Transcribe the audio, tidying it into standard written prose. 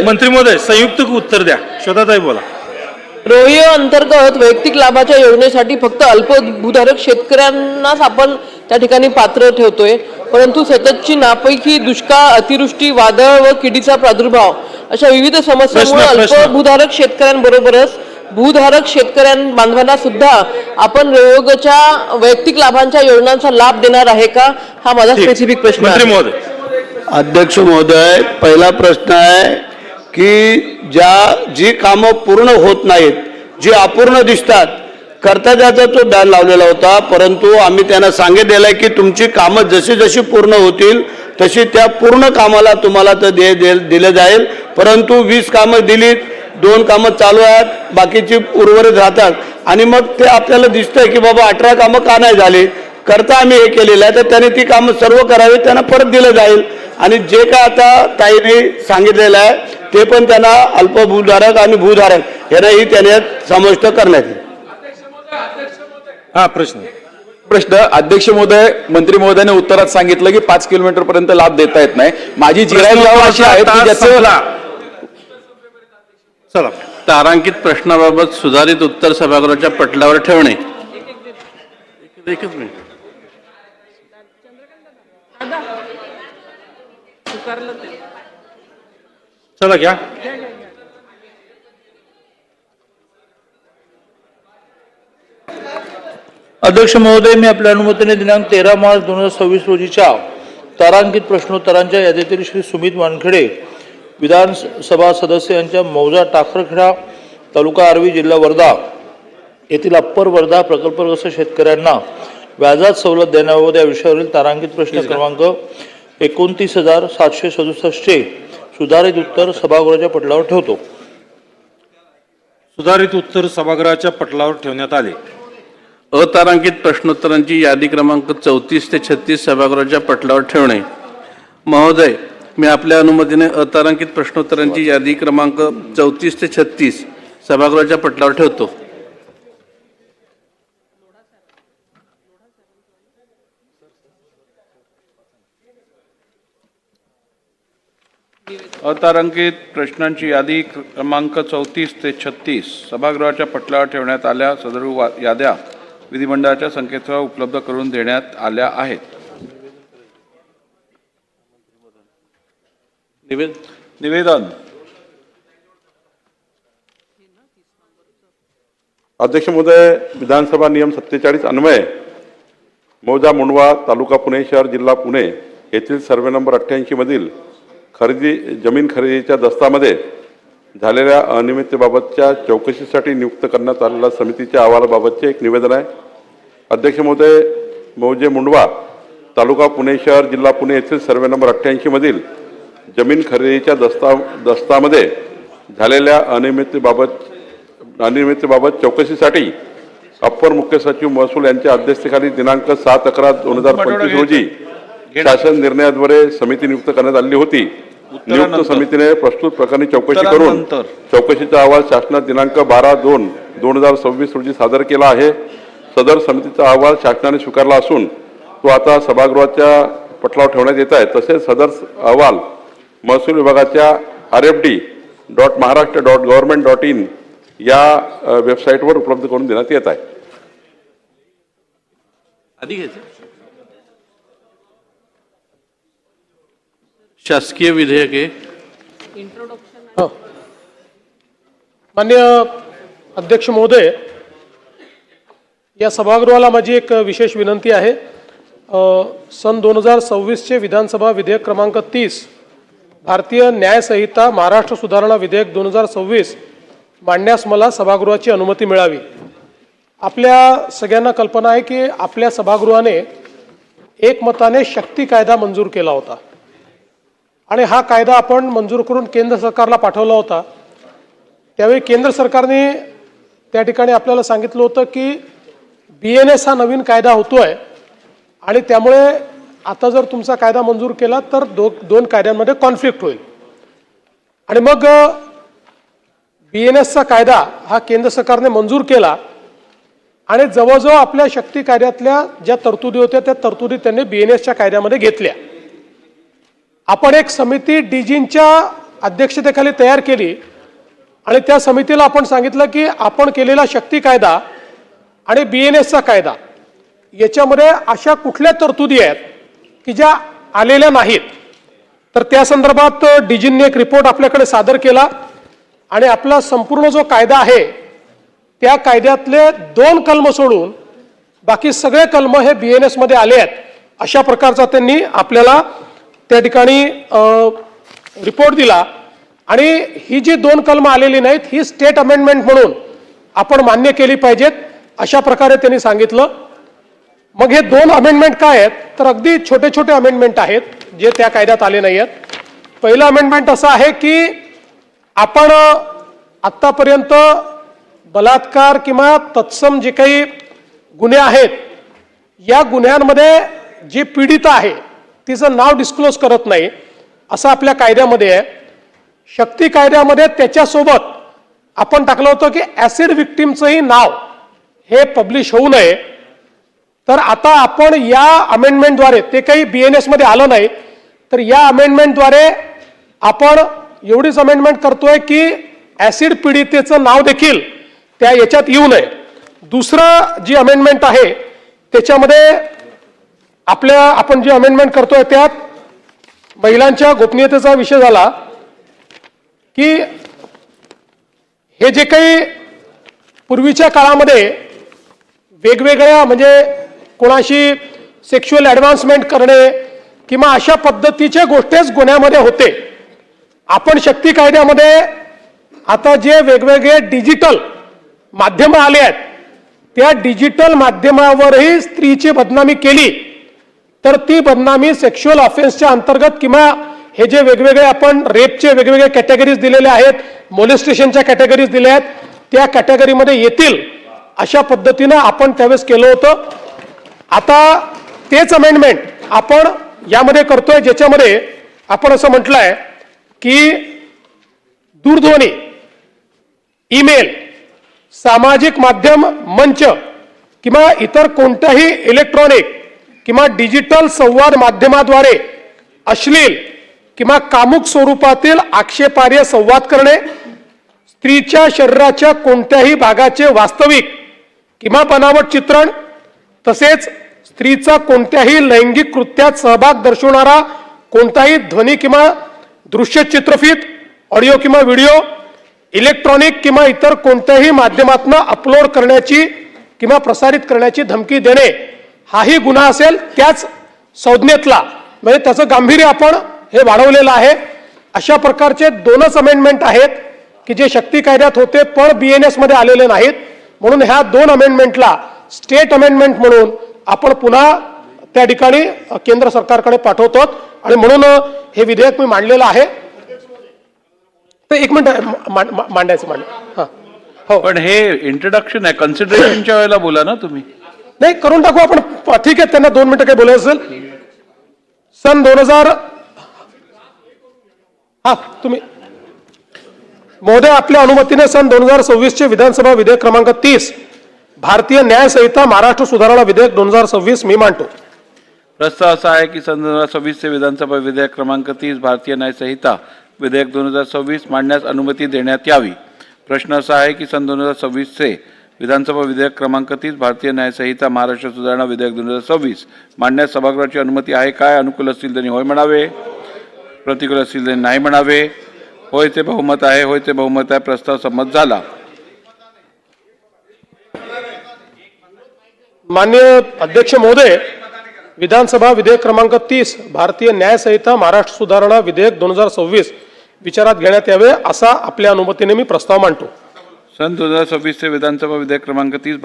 मंत्री महोदय संयुक्त उत्तर द्या. श्वेताताई बोला. रोहियो अंतर्गत वैयक्तिक लाभाच्या योजनेसाठी फक्त अल्पभूधारक शेतकऱ्यांनाच आपण त्या ठिकाणी पात्र ठेवतोय, परंतु सततची नापैकी, दुष्काळ, अतिवृष्टी, वादळ व किडीचा प्रादुर्भाव अशा विविध समस्यांमुळे अल्पभूधारक शेतकऱ्यांबरोबरच भूधारक बांधवांना सुद्धा आपण रोहियोच्या वैयक्तिक लाभांच्या योजनांचा लाभ देणार आहे का, हा माझा स्पेसिफिक प्रश्न आहे. मंत्री महोदय. अध्यक्ष महोदय, पहिला प्रश्न आहे की जी कामं पूर्ण होत नाहीत, जी अपूर्ण दिसतात, करता त्याचा तो दर लावलेला होता, परंतु आम्ही त्यांना सांगितलेलं आहे की तुमची कामं जशी जशी पूर्ण होतील तशी त्या पूर्ण कामाला तुम्हाला तर दिलं जाईल. परंतु 20 कामं दिलीत, 2 कामं चालू आहेत, बाकीची उर्वरित राहतात आणि मग ते आपल्याला दिसतंय की बाबा 18 कामं का नाही झाली, करता आम्ही हे केलेलं आहे, तर त्यांनी ती कामं सर्व करावी, त्यांना परत दिलं जाईल. आणि जे काय आता ताईने सांगितलेलं आहे ते पण त्यांना अल्पभूधारक आणि भूधारक यांनाही त्याने समाविष्ट करण्यात येईल. हा प्रश्न अध्यक्ष महोदय, मंत्री महोदयाने उत्तरात सांगितलं की 5 किलोमीटर पर्यंत लाभ देता येत नाही. माझी जिरायत अशी आहे की ज्याचं चला तारांकित प्रश्नाबाबत सुधारित उत्तर सभागृहाच्या पटलावर ठेवणे. एकच मिनिट. चला घ्या. अध्यक्ष महोदय, मी आपल्या अनुमतीने दिनांक 13 मार्च 2026 रोजीच्या तारांकित प्रश्नोत्तरांच्या यादीतील श्री सुमित वानखेडे विधानसभा सदस्य यांच्या मौजा टाकरखेडा तालुका आर्वी जिल्हा वर्धा येथील अप्पर वर्धा प्रकल्पग्रस्त शेतकऱ्यांना व्याजात सवलत देण्याबाबत या विषयावरील तारांकित प्रश्न क्रमांक 29,767 चे सुधारित उत्तर सभागृहाच्या पटलावर ठेवतो. सुधारित उत्तर सभागृहाच्या पटलावर ठेवण्यात आले. अतारांकित प्रश्नोत्तरांची यादी क्रमांक 34 ते 36 सभागृहाच्या पटलावर ठेवणे. महोदय, मी आपल्या अनुमतीने अतारांकित प्रश्नोत्तरांची यादी क्रमांक 34 ते 36 सभागृहाच्या पटलावर ठेवतो. अतारांकित प्रश्नांची यादी क्रमांक 34 ते 36 सभागृहाच्या पटलावर ठेवण्यात आल्या. सदर याद्या विधिमंडळाच्या संकेतस्थळावर उपलब्ध करून देण्यात आल्या आहेत. निवेदन. अध्यक्ष महोदय, विधानसभा नियम 47 अन्वये मौजा मुंडवा तालुका पुणे शहर जिल्हा पुणे येथील सर्वे नंबर 88 मधील जमीन खरेदीच्या दस्तामध्ये झालेल्या अनियमिततेबाबतच्या चौकशीसाठी नियुक्त करण्यात आलेल्या समितीच्या अहवालाबाबतचे एक निवेदन आहे. अध्यक्ष महोदय, मौजे मुंडवा तालुका पुणे शहर जिल्हा पुणे येथील सर्वे नंबर 88 मधील जमीन खरेदीच्या दस्तामध्ये झालेल्या अनियमिततेबाबत चौकशीसाठी अप्पर मुख्य सचिव महसूल यांच्या अध्यक्षतेखाली दिनांक 7/11/2025 रोजी शासन निर्णयाद्वारे समिती नियुक्त करण्यात आली होती. नियुक्त समितीने प्रस्तुत प्रकरणी चौकशी करून चौकशीचा अहवाल शासनात दिनांक 12/2/2026 रोजी सादर केला आहे. सदर समितीचा अहवाल शासनाने स्वीकारला असून तो आता सभागृहाच्या पटलावर ठेवण्यात येत आहे. तसेच सदर अहवाल महसूल विभागाच्या rfd.maharashtra.government.in या वेबसाईटवर उपलब्ध करून देण्यात येत आहे. शासकीय विधेयके. माननीय अध्यक्ष महोदय, या सभागृहाला माझी एक विशेष विनंती आहे. सन 2026चे विधानसभा विधेयक क्रमांक 30 भारतीय न्याय संहिता महाराष्ट्र सुधारणा विधेयक 2026 मांडण्यास मला सभागृहाची अनुमती मिळावी. आपल्या सगळ्यांना कल्पना आहे की आपल्या सभागृहाने एकमताने शक्ती कायदा मंजूर केला होता आणि हा कायदा आपण मंजूर करून केंद्र सरकारला पाठवला होता. त्यावेळी केंद्र सरकारने त्या ठिकाणी आपल्याला सांगितलं होतं की BNS हा नवीन कायदा होतोय आणि त्यामुळे आता जर तुमचा कायदा मंजूर केला तर दोन कायद्यांमध्ये कॉन्फ्लिक्ट होईल. आणि मग BNSचा कायदा हा केंद्र सरकारने मंजूर केला आणि जवळजवळ आपल्या शक्ती कायद्यातल्या ज्या तरतुदी होत्या त्या तरतुदी त्यांनी BNSच्या कायद्यामध्ये घेतल्या. आपण एक समिती डीजींच्या अध्यक्षतेखाली तयार केली आणि त्या समितीला आपण सांगितलं की आपण केलेला शक्ती कायदा आणि BNSचा कायदा याच्यामध्ये अशा कुठल्या तरतुदी आहेत की ज्या आलेल्या नाहीत. तर त्या संदर्भात डीजींनी एक रिपोर्ट आपल्याकडे सादर केला आणि आपला संपूर्ण जो कायदा आहे त्या कायद्यातले 2 कलम सोडून बाकी सगळे कलम हे BNS मध्ये आले आहेत. अशा प्रकारचा त्यांनी आपल्याला त्या ठिकाणी रिपोर्ट दिला आणि ही जी 2 कलम आलेली नाहीत ही स्टेट अमेंडमेंट म्हणून आपण मान्य केली पाहिजेत अशा प्रकारे त्यांनी सांगितलं. मग हे 2 अमेंडमेंट काय आहेत तर अगदी छोटे छोटे अमेंडमेंट आहेत जे त्या कायद्यात आले नाही आहेत. पहिलं अमेंडमेंट असं आहे की आपण आत्तापर्यंत बलात्कार किंवा तत्सम जे काही गुन्हे आहेत या गुन्ह्यांमध्ये जी पीडिता आहे तिचं नाव डिस्क्लोज करत नाही असं आपल्या कायद्यामध्ये आहे. शक्ती कायद्यामध्ये त्याच्यासोबत आपण टाकलं होतं की ॲसिड विक्टिमचंही नाव हे पब्लिश होऊ नये. तर आता आपण या अमेंडमेंटद्वारे ते काही BNS मध्ये आलं नाही तर या अमेंडमेंटद्वारे आपण एवढीच अमेंडमेंट करतोय की ॲसिड पीडितेचं नाव देखील त्या याच्यात येऊ नये. दुसरं जी अमेंडमेंट आहे त्याच्यामध्ये आपण जी अमेंडमेंट करतोय त्यात महिलांच्या गोपनीयतेचा विषय झाला की हे जे काही पूर्वीच्या काळामध्ये वेगवेगळ्या म्हणजे कोणाशी सेक्शुअल ॲडव्हान्समेंट करणे किंवा अशा पद्धतीच्या गोष्टीच गुन्ह्यामध्ये होते. आपण शक्ती कायद्यामध्ये आता जे वेगवेगळे डिजिटल माध्यमं आले आहेत त्या डिजिटल माध्यमावरही स्त्रीची बदनामी केली तर ती बदनामी सेक्शुअल ऑफेन्सच्या अंतर्गत किंवा हे जे वेगवेगळे आपण रेपचे वेगवेगळे कॅटेगरीज दिलेले आहेत मोलेस्टेशनच्या कॅटेगरीज दिल्या आहेत त्या कॅटेगरीमध्ये येतील अशा पद्धतीनं आपण त्यावेळेस केलं होतं. आता तेच अमेंडमेंट आपण यामध्ये करतोय ज्याच्यामध्ये आपण असं म्हटलंय की दूरध्वनी ईमेल सामाजिक माध्यम मंच किंवा इतर कोणत्याही इलेक्ट्रॉनिक किंवा डिजिटल संवाद माध्यमाद्वारे अश्लील किंवा कामुक स्वरूपातील आक्षेपार्ह संवाद करणे स्त्रीच्या शरीराच्या कोणत्याही भागाचे वास्तविक किंवा बनावट चित्रण तसेच स्त्रीचा कोणत्याही लैंगिक कृत्यात सहभाग दर्शवणारा कोणताही ध्वनी किंवा दृश्य चित्रफित ऑडिओ किंवा व्हिडिओ इलेक्ट्रॉनिक किंवा इतर कोणत्याही माध्यमातून अपलोड करण्याची किंवा प्रसारित करण्याची धमकी देणे हाही गुन्हा असेल त्याच संज्ञेतला म्हणजे त्याचं गांभीर्य आपण हे वाढवलेलं आहे. अशा प्रकारचे 2च अमेंडमेंट आहेत की जे शक्ती कायद्यात होते पण BNS मध्ये आलेले नाहीत म्हणून ह्या 2 अमेंडमेंटला स्टेट अमेंडमेंट म्हणून आपण पुन्हा त्या ठिकाणी केंद्र सरकारकडे पाठवतो आणि म्हणून हे विधेयक मी मांडलेलं आहे. तर एक मिनिट मांडायचं हां हो पण हे इंट्रोडक्शन आहे कन्सिडरेशनच्या वेळेला बोला ना तुम्ही. नाही करून टाकू आपण ठीक आहे त्यांना 2 मिनिटं काही बोलायचं असेल. सन 2000 हा तुम्ही महोदय आपल्या अनुमतीने सन 2026 चे विधानसभा विधेयक क्रमांक 30 भारतीय न्याय संहिता महाराष्ट्र सुधारणा विधेयक 2026 मी मांडतो. प्रस्ताव असा आहे की सन 2026 चे विधानसभा विधेयक क्रमांक 30 भारतीय न्याय संहिता विधेयक 2026 मांडण्यास अनुमती देण्यात यावी. प्रश्न असा आहे की सन 2026 चे विधानसभा विधेयक क्रमांक 30 भारतीय न्याय संहिता महाराष्ट्र सुधारणा विधेयक 2026 मांडण्यास सभागृहाची अनुमती आहे काय? अनुकूल असतील त्यांनी होय म्हणावे, प्रतिकूल असतील त्यांनी नाही म्हणावे. होयचे बहुमत आहे, होयचे बहुमत आहे. प्रस्ताव संमत झाला. माननीय अध्यक्ष महोदय विधानसभा विधेयक क्रमांक 30 भारतीय न्याय संहिता महाराष्ट्र सुधारणा विधेयक 2026 विचारात घेण्यात यावे असा आपल्या अनुमतीने मी प्रस्ताव मांडतो. सन 2026 चे विधानसभा विधेयक क्रमांक 30